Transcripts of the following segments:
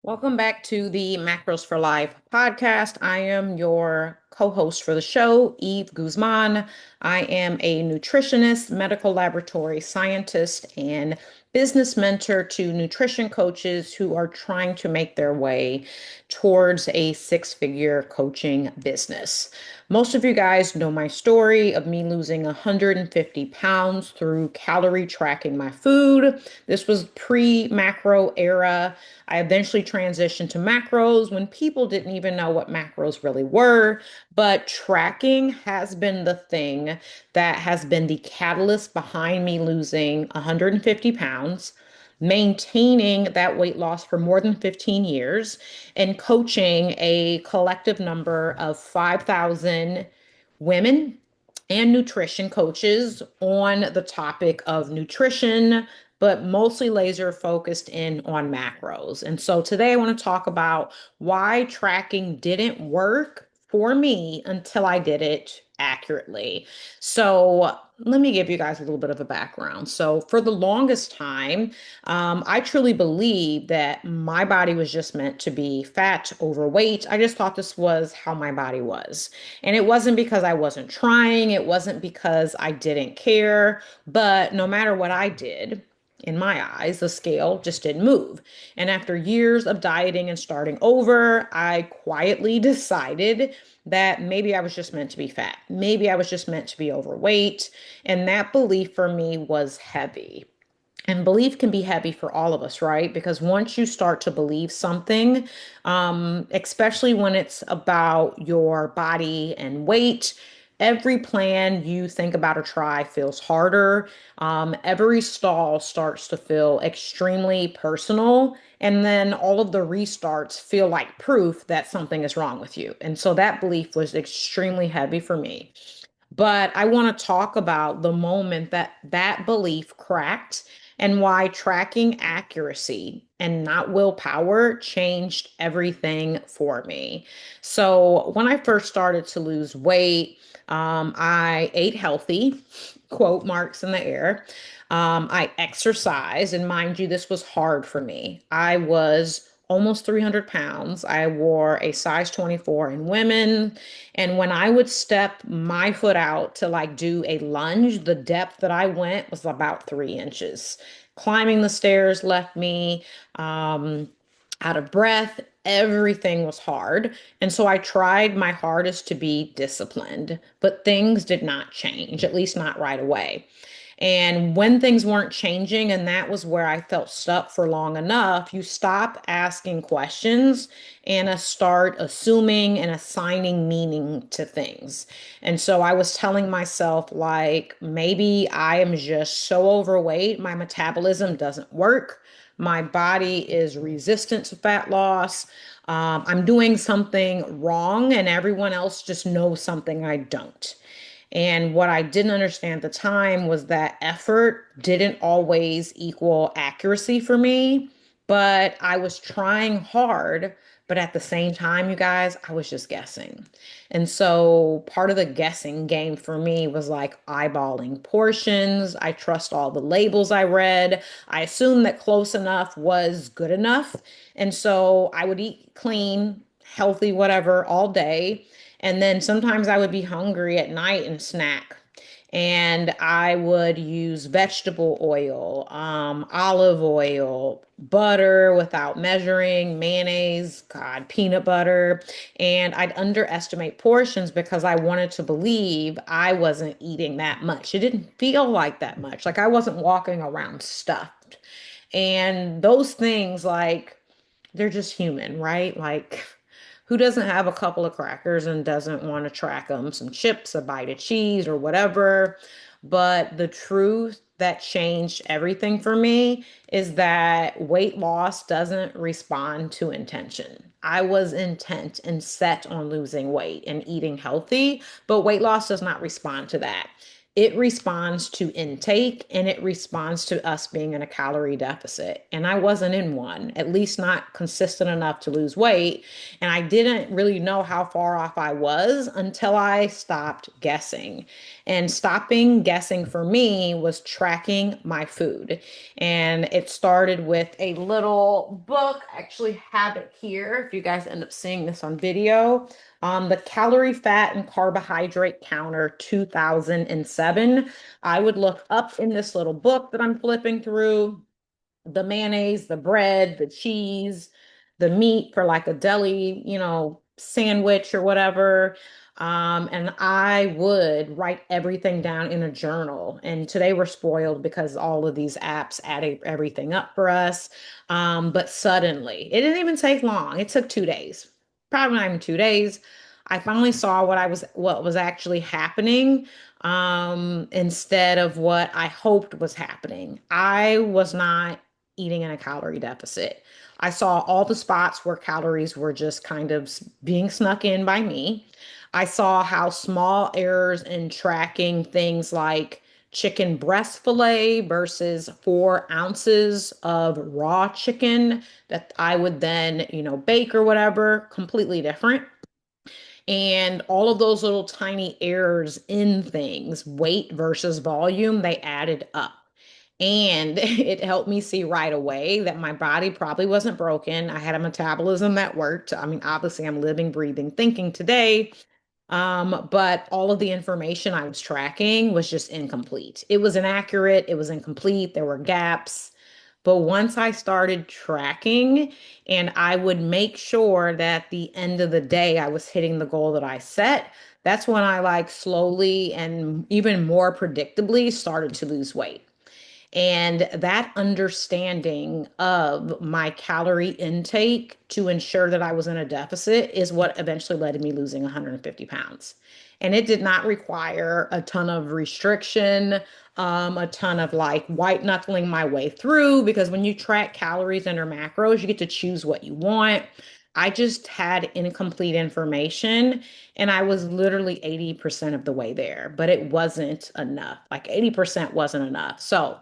Welcome back to the Macros for Life podcast. I am your co-host for the show, Eve Guzman. I am a nutritionist, medical laboratory scientist, and business mentor to nutrition coaches who are trying to make their way towards a six-figure coaching business. Most of you guys know my story of me losing 150 pounds through calorie tracking my food. This was pre-macro era. I eventually transitioned to macros when people didn't even know what macros really were. But tracking has been the thing that has been the catalyst behind me losing 150 pounds, maintaining that weight loss for more than 15 years, and coaching a collective number of 5,000 women and nutrition coaches on the topic of nutrition, but mostly laser focused in on macros. And so today I want to talk about why tracking didn't work for me until I did it accurately. So let me give you guys a little bit of a background. So for the longest time, I truly believed that my body was just meant to be fat, overweight. I just thought this was how my body was. And it wasn't because I wasn't trying, it wasn't because I didn't care, but no matter what I did, in my eyes, the scale just didn't move. And after years of dieting and starting over, I quietly decided that maybe I was just meant to be fat. Maybe I was just meant to be overweight. And that belief for me was heavy. And belief can be heavy for all of us, right? Because once you start to believe something, especially when it's about your body and weight, every plan you think about or try feels harder. Every stall starts to feel extremely personal. And then all of the restarts feel like proof that something is wrong with you. And so that belief was extremely heavy for me. But I want to talk about the moment that that belief cracked and why tracking accuracy and not willpower changed everything for me. So, when I first started to lose weight, I ate healthy, quote marks in the air. I exercised, and mind you, this was hard for me. I was almost 300 pounds. I wore a size 24 in women. And when I would step my foot out to like do a lunge, the depth that I went was about 3 inches. Climbing the stairs left me out of breath. Everything was hard. And so I tried my hardest to be disciplined, but things did not change, at least not right away. And when things weren't changing, and that was where I felt stuck for long enough, you stop asking questions and start assuming and assigning meaning to things. And so I was telling myself, like, maybe I am just so overweight, my metabolism doesn't work. My body is resistant to fat loss. I'm doing something wrong, and everyone else just knows something I don't. And what I didn't understand at the time was that effort didn't always equal accuracy for me, but I was trying hard. But at the same time, you guys, I was just guessing. And so part of the guessing game for me was like eyeballing portions. I trust all the labels I read. I assumed that close enough was good enough. And so I would eat clean, healthy, whatever, all day. And then sometimes I would be hungry at night and snack. And I would use vegetable oil, olive oil, butter without measuring, mayonnaise, God, peanut butter. And I'd underestimate portions because I wanted to believe I wasn't eating that much. It didn't feel like that much. Like I wasn't walking around stuffed. And those things, like, they're just human, right? Like, who doesn't have a couple of crackers and doesn't want to track them, some chips, a bite of cheese, or whatever? But the truth that changed everything for me is that weight loss doesn't respond to intention. I was intent and set on losing weight and eating healthy, but weight loss does not respond to that. It responds to intake and it responds to us being in a calorie deficit. And I wasn't in one, at least not consistent enough to lose weight. And I didn't really know how far off I was until I stopped guessing. And stopping guessing for me was tracking my food. And it started with a little book. I actually have it here if you guys end up seeing this on video. The Calorie, Fat, and Carbohydrate Counter 2007. I would look up in this little book that I'm flipping through the mayonnaise, the bread, the cheese, the meat for like a deli, sandwich or whatever. And I would write everything down in a journal. And today we're spoiled because all of these apps add everything up for us. But suddenly, it didn't even take long. It took 2 days, probably not even 2 days. I finally saw what was actually happening instead of what I hoped was happening. I was not eating in a calorie deficit. I saw all the spots where calories were just kind of being snuck in by me. I saw how small errors in tracking things like chicken breast fillet versus 4 ounces of raw chicken that I would then, bake or whatever, completely different. And all of those little tiny errors in things, weight versus volume, they added up. And it helped me see right away that my body probably wasn't broken. I had a metabolism that worked. I mean, obviously, I'm living, breathing, thinking today. But all of the information I was tracking was just incomplete. It was inaccurate, it was incomplete, there were gaps. But once I started tracking and I would make sure that at the end of the day I was hitting the goal that I set, that's when I like slowly and even more predictably started to lose weight. And that understanding of my calorie intake to ensure that I was in a deficit is what eventually led to me losing 150 pounds. And it did not require a ton of restriction, a ton of like white knuckling my way through, because when you track calories and or macros, you get to choose what you want. I just had incomplete information and I was literally 80% of the way there, but it wasn't enough. Like 80% wasn't enough. So,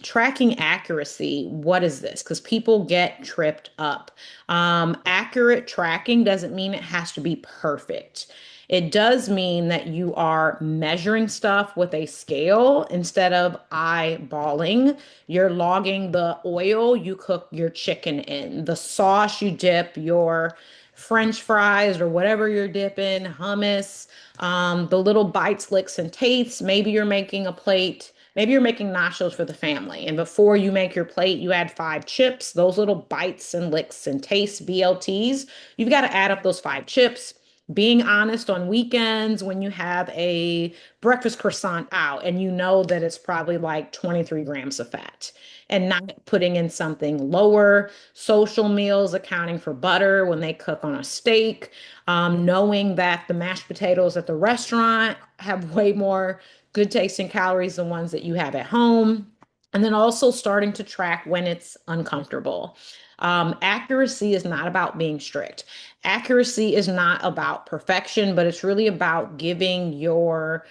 tracking accuracy, what is this? Because people get tripped up. Accurate tracking doesn't mean it has to be perfect. It does mean that you are measuring stuff with a scale instead of eyeballing. You're logging the oil you cook your chicken in, the sauce you dip your French fries or whatever you're dipping, hummus, the little bites, licks, and tastes. Maybe you're making a plate. Maybe you're making nachos for the family, and before you make your plate, you add 5 chips. Those little bites and licks and tastes, BLTs, you've got to add up those 5 chips. Being honest on weekends when you have a breakfast croissant out and you know that it's probably like 23 grams of fat and not putting in something lower. Social meals accounting for butter when they cook on a steak, knowing that the mashed potatoes at the restaurant have way more good tasting calories than ones that you have at home. And then also starting to track when it's uncomfortable. Accuracy is not about being strict. Accuracy is not about perfection, but it's really about giving your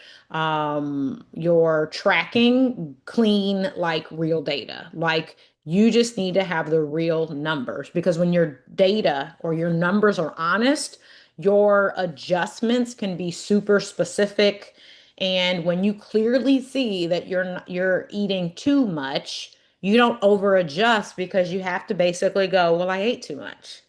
tracking clean, like real data. Like you just need to have the real numbers because when your data or your numbers are honest, your adjustments can be super specific. And when you clearly see that you're eating too much, you don't over adjust because you have to basically go, well, I ate too much.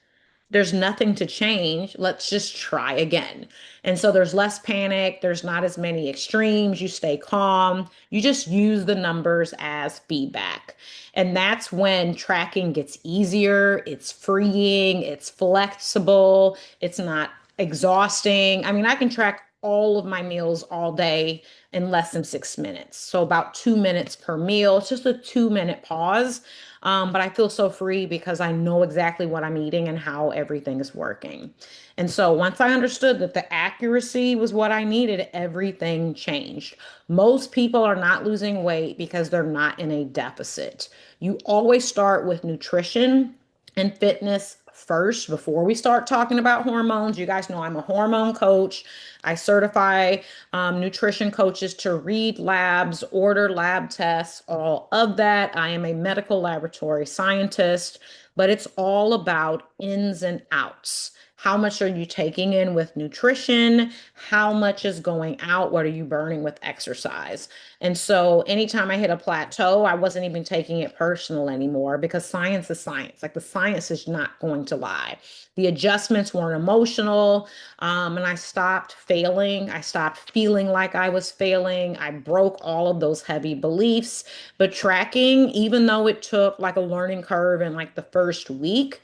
There's nothing to change. Let's just try again. And so there's less panic. There's not as many extremes. You stay calm. You just use the numbers as feedback. And that's when tracking gets easier. It's freeing. It's flexible. It's not exhausting. I mean, I can track all of my meals all day in less than 6 minutes. So about 2 minutes per meal. It's just a 2 minute pause. But I feel so free because I know exactly what I'm eating and how everything is working. And so once I understood that the accuracy was what I needed, everything changed. Most people are not losing weight because they're not in a deficit. You always start with nutrition and fitness first before we start talking about hormones. You guys know I'm a hormone coach. I certify nutrition coaches to read labs, order lab tests, all of that. I am a medical laboratory scientist, but it's all about ins and outs. How much are you taking in with nutrition? How much is going out? What are you burning with exercise? And so anytime I hit a plateau, I wasn't even taking it personal anymore because science is science. Like the science is not going to lie. The adjustments weren't emotional. And I stopped failing. I stopped feeling like I was failing. I broke all of those heavy beliefs. But tracking, even though it took like a learning curve in like the first week,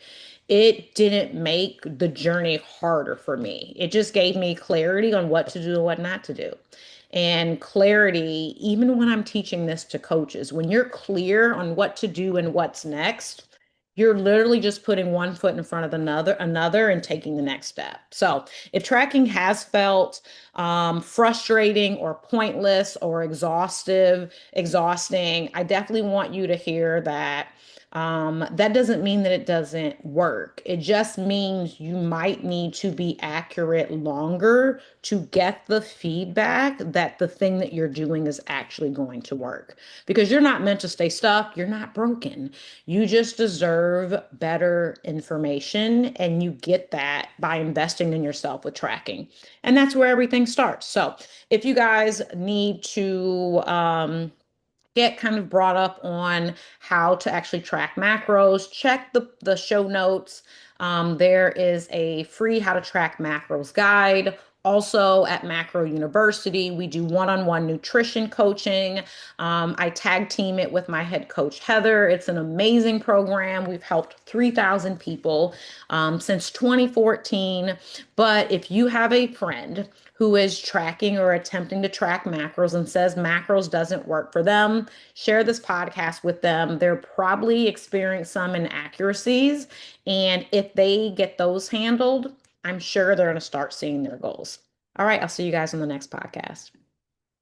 it didn't make the journey harder for me. It just gave me clarity on what to do and what not to do. And clarity, even when I'm teaching this to coaches, when you're clear on what to do and what's next, you're literally just putting one foot in front of another and taking the next step. So if tracking has felt frustrating or pointless or exhausting, I definitely want you to hear that that doesn't mean that it doesn't work. It just means you might need to be accurate longer to get the feedback that the thing that you're doing is actually going to work. Because you're not meant to stay stuck. You're not broken. You just deserve better information, and you get that by investing in yourself with tracking. And that's where everything starts. So if you guys need to, get kind of brought up on how to actually track macros, check the show notes. There is a free how to track macros guide. Also at Macro University, we do one-on-one nutrition coaching. I tag team it with my head coach, Heather. It's an amazing program. We've helped 3,000 people since 2014. But if you have a friend who is tracking or attempting to track macros and says macros doesn't work for them, share this podcast with them. They're probably experiencing some inaccuracies. And if they get those handled, I'm sure they're going to start seeing their goals. All right, I'll see you guys on the next podcast.